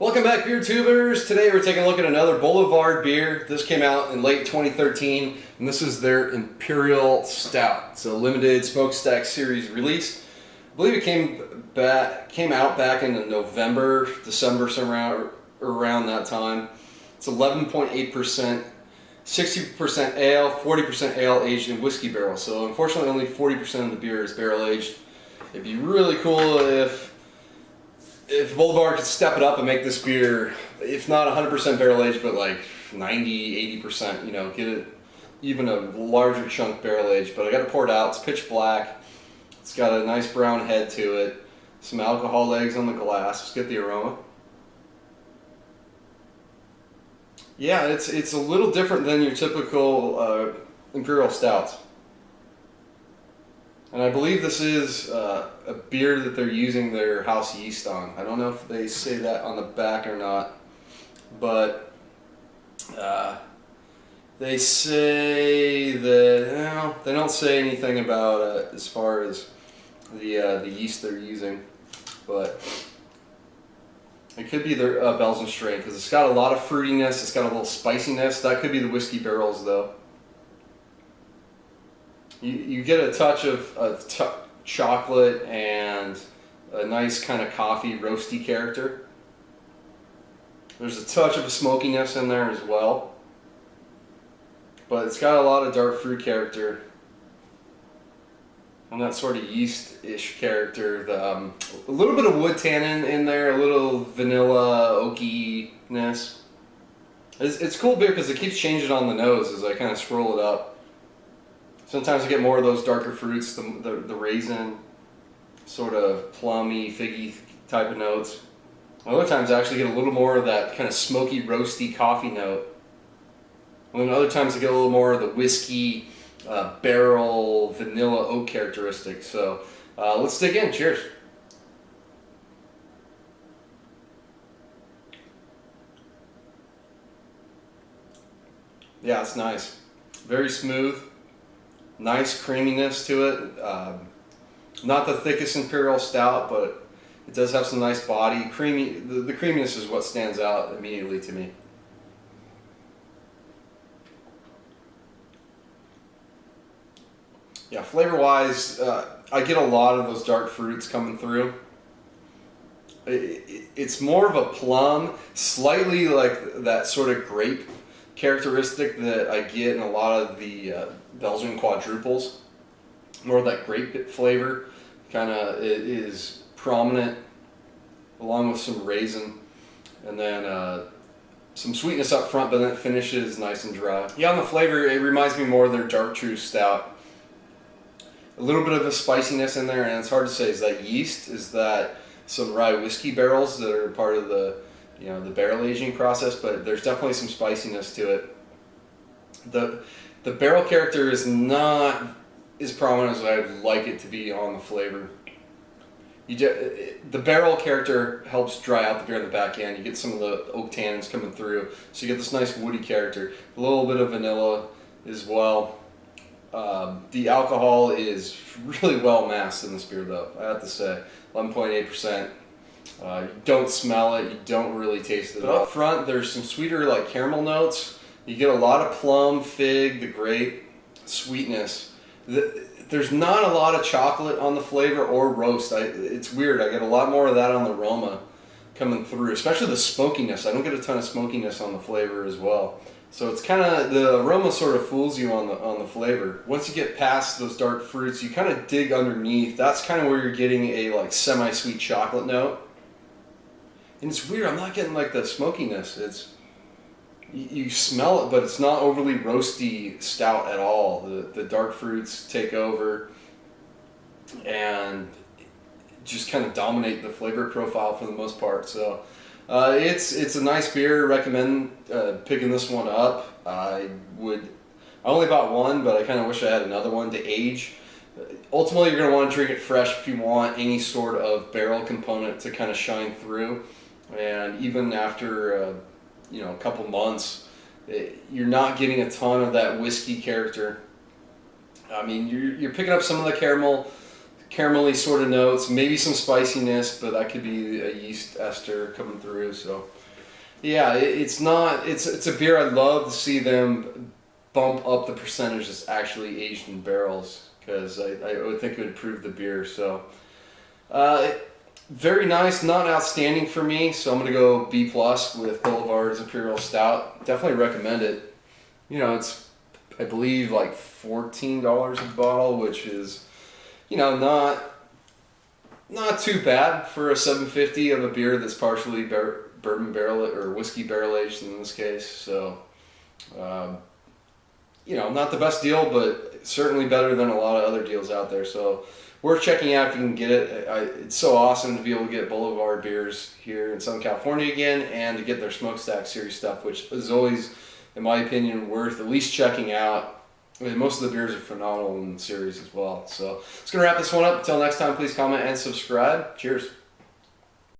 Welcome back, beer tubers. Today we're taking a look at another Boulevard beer. This came out in late 2013, and this is their Imperial Stout. It's a limited smokestack series release. I believe it came out back in November, December, somewhere around that time. It's 11.8%, 60% ale, 40% ale aged in whiskey barrels. So unfortunately, only 40% of the beer is barrel aged. It'd be really cool if Boulevard could step it up and make this beer, if not 100% barrel aged, but like 90, 80%, you know, get it even a larger chunk barrel aged. But I got it poured out. It's pitch black. It's got a nice brown head to it. Some alcohol legs on the glass. Let's get the aroma. Yeah, it's a little different than your typical Imperial Stouts. And I believe this is a beer that they're using their house yeast on. I don't know if they say that on the back or not, but they say that, they don't say anything about as far as the yeast they're using, but it could be their Belgian strain because it's got a lot of fruitiness, it's got a little spiciness. That could be the whiskey barrels though. You get a touch of chocolate and a nice kind of coffee roasty character. There's a touch of a smokiness in there as well, but it's got a lot of dark fruit character and that sort of yeast-ish character. A little bit of wood tannin in there, a little vanilla oakiness. It's cool beer because it keeps changing on the nose as I kind of swirl it up. Sometimes I get more of those darker fruits, the raisin, sort of plummy, figgy type of notes. Other times I actually get a little more of that kind of smoky, roasty coffee note. And then other times I get a little more of the whiskey, barrel, vanilla oak characteristic. So let's dig in. Cheers. Yeah, it's nice. Very smooth. Nice creaminess to it. Not the thickest Imperial Stout, but it does have some nice body. Creamy. The creaminess is what stands out immediately to me. Yeah, flavor-wise, I get a lot of those dark fruits coming through. It's more of a plum, slightly like that sort of grape characteristic that I get in a lot of the Belgian quadruples. More of that grape flavor kind of is prominent, along with some raisin, and then some sweetness up front, but then it finishes nice and dry. Yeah, on the flavor, it reminds me more of their Dark True Stout. A little bit of a spiciness in there, and it's hard to say, is that yeast? Is that some rye whiskey barrels that are part of the the barrel aging process? But there's definitely some spiciness to it. The barrel character is not as prominent as I'd like it to be on the flavor. The barrel character helps dry out the beer in the back end. You get some of the oak tannins coming through, so you get this nice woody character. A little bit of vanilla as well. The alcohol is really well masked in this beer though, I have to say. 11.8%. You don't smell it, you don't really taste it. But up front, there's some sweeter like caramel notes. You get a lot of plum, fig, the grape, sweetness. There's not a lot of chocolate on the flavor or roast. It's weird, I get a lot more of that on the aroma coming through, especially the smokiness. I don't get a ton of smokiness on the flavor as well. So it's kind of, the aroma sort of fools you on the flavor. Once you get past those dark fruits, you kind of dig underneath. That's kind of where you're getting a like semi-sweet chocolate note. And it's weird, I'm not getting like the smokiness. You smell it, but it's not overly roasty stout at all. The dark fruits take over and just kind of dominate the flavor profile for the most part. So it's a nice beer. Recommend picking this one up. I only bought one, but I kind of wish I had another one to age. Ultimately, you're going to want to drink it fresh if you want any sort of barrel component to kind of shine through. And even after a couple months, you're not getting a ton of that whiskey character. I mean, you're picking up some of the caramelly sort of notes, maybe some spiciness, but that could be a yeast ester coming through. So yeah, it's a beer I'd love to see them bump up the percentage that's actually aged in barrels, because I would think it would improve the beer. So very nice, not outstanding for me, so I'm gonna go B+ with Boulevard's Imperial Stout. Definitely recommend it. You know, it's, I believe, like $14 a bottle, which is, you know, not too bad for a 750 of a beer that's partially bourbon barrel or whiskey barrel aged in this case. So, you know, not the best deal, but certainly better than a lot of other deals out there. So worth checking out if you can get it. It's so awesome to be able to get Boulevard beers here in Southern California again, and to get their Smokestack series stuff, which is always, in my opinion, worth at least checking out. I mean, most of the beers are phenomenal in the series as well. So it's going to wrap this one up. Until next time, please comment and subscribe. Cheers.